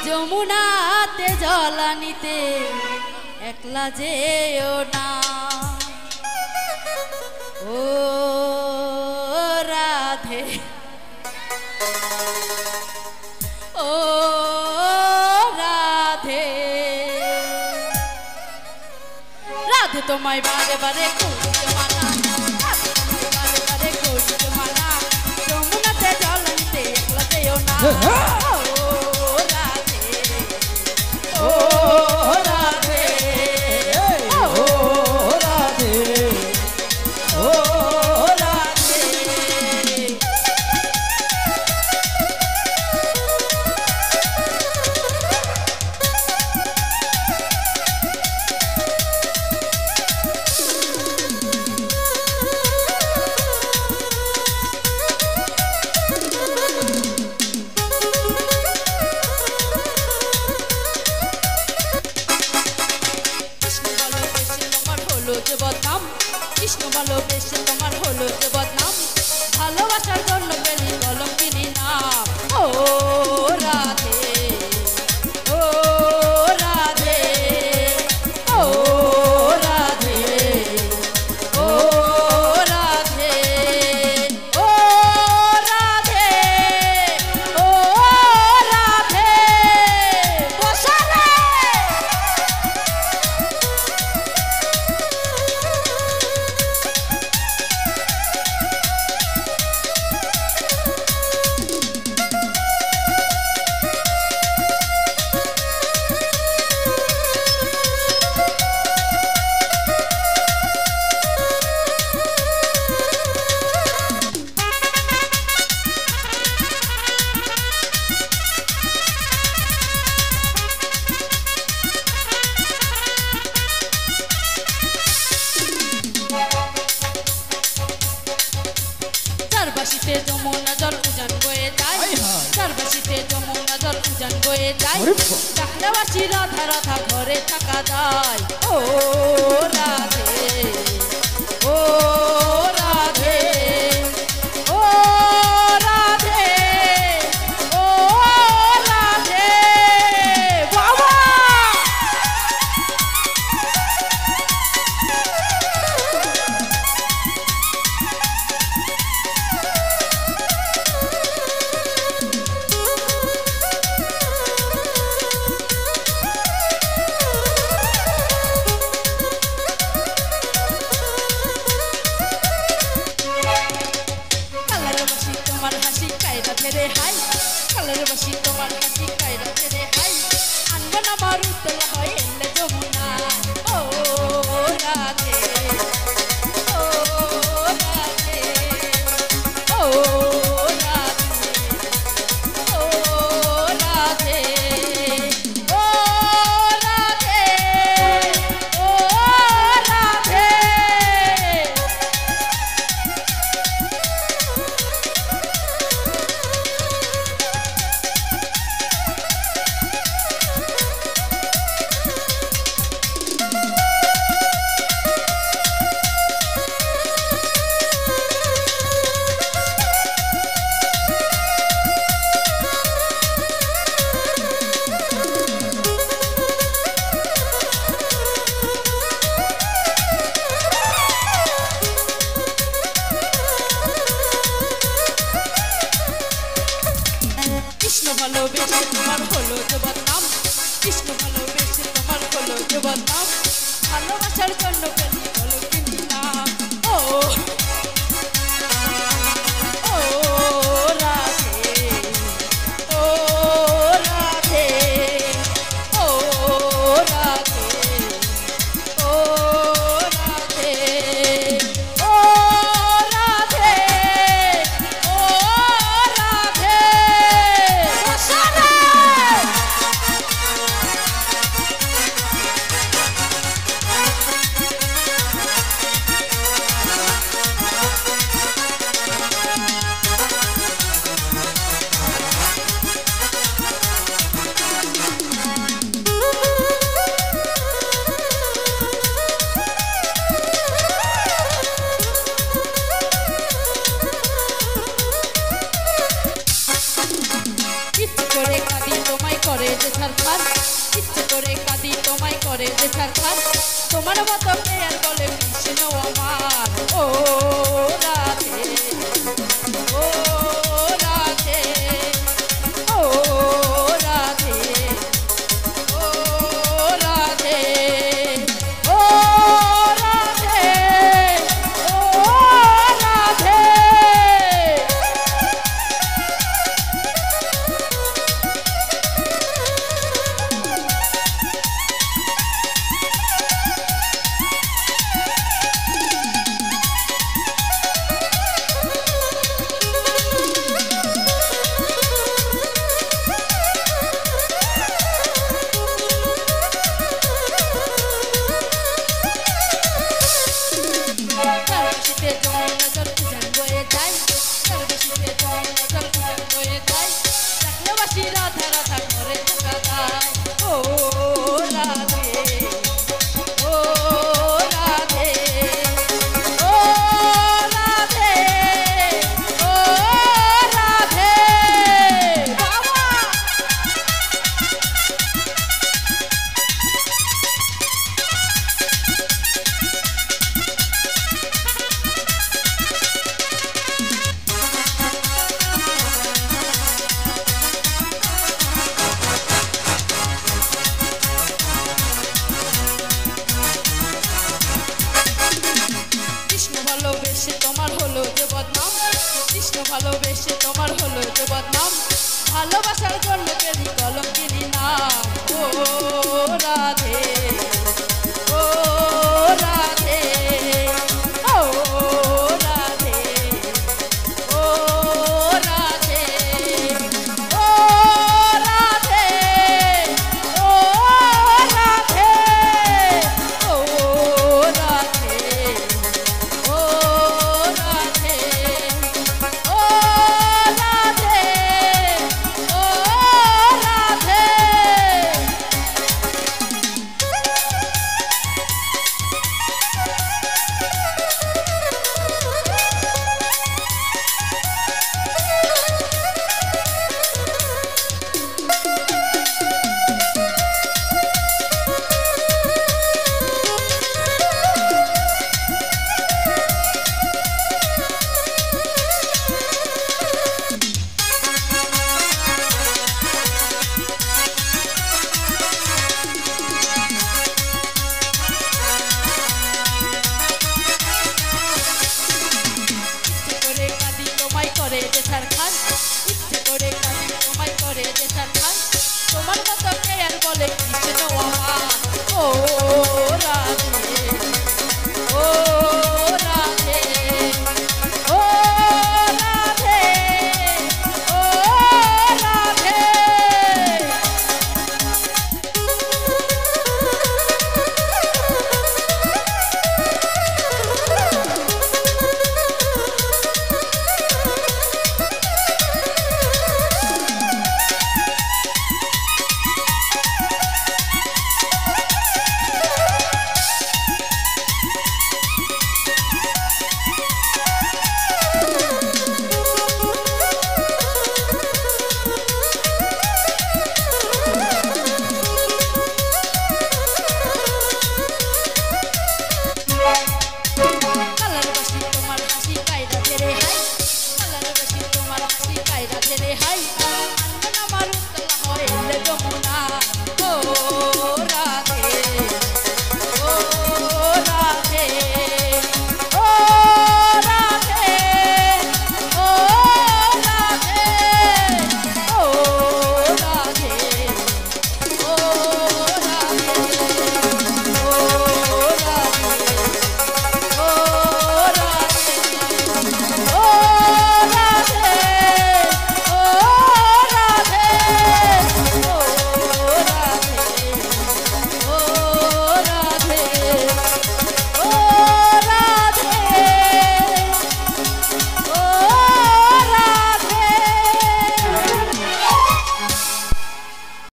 যমুনাতে জলানিতে একলা যেও না ও রাধে ও রাধে রাধে তোমায় বারে বারে করিতে মানা রাধে তোমায় বারে বারে করিতে মানা যমুনাতে জলানিতে একলা যেও না কৃষ্ণ ভালোবেসে তোমার হলো যে বদনাম ভালোবাসার জন্য পেলি কলঙ্কিনী নাম ও রাধে ও রাধে ও রাধে ও রাধে ও রাধে ও রাধে বসালে চারবাসিতে যমুনা জল উজান বয়ে যায় চারবাসিতে যমুনা জল উজান বয়ে যায় ডাকলেবাসী রাধা রাধা ঘরে থাকা যায় ও রাধে ও রাধে ও রাধে ও রাধে বাবা কালের বাসি তোমার হাসি কায়রা ফেরে হাই আনবো না মারুতল হয় এলে যমুনা ও রাধে ও রাধে ও রাধে ও রাধে ও রাধে ও রাধে কৃষ্ণ ভালোবেসে তোমার হলো যে বদনাম কৃষ্ণ ভালোবেসে তোমার হলো যে বদনাম ভালোবাসার জন্য পেলি কলঙ্কিনী নাম ও ও রাধে ও রাধে ও রাধে ও রাধে ও রাধে ও রাধে ছারখার ইচ্ছে করে কাঁদি তোমায় করে যে ছারখার তোমার মতো প্রেয়ার বলে কৃষ্ণ আমার ও রাধে ও রাধে ও রাধে ও রাধে ও রাধে ও রাধে রাধা রাধা করে ও রাধে ও রাধে ও রাধে ও রাধে বাবা ভালোবেসে তোমার হলো যে বদনাম কৃষ্ণ ভালোবেসে তোমার হলো যে বদনাম ভালোবাসার জন্য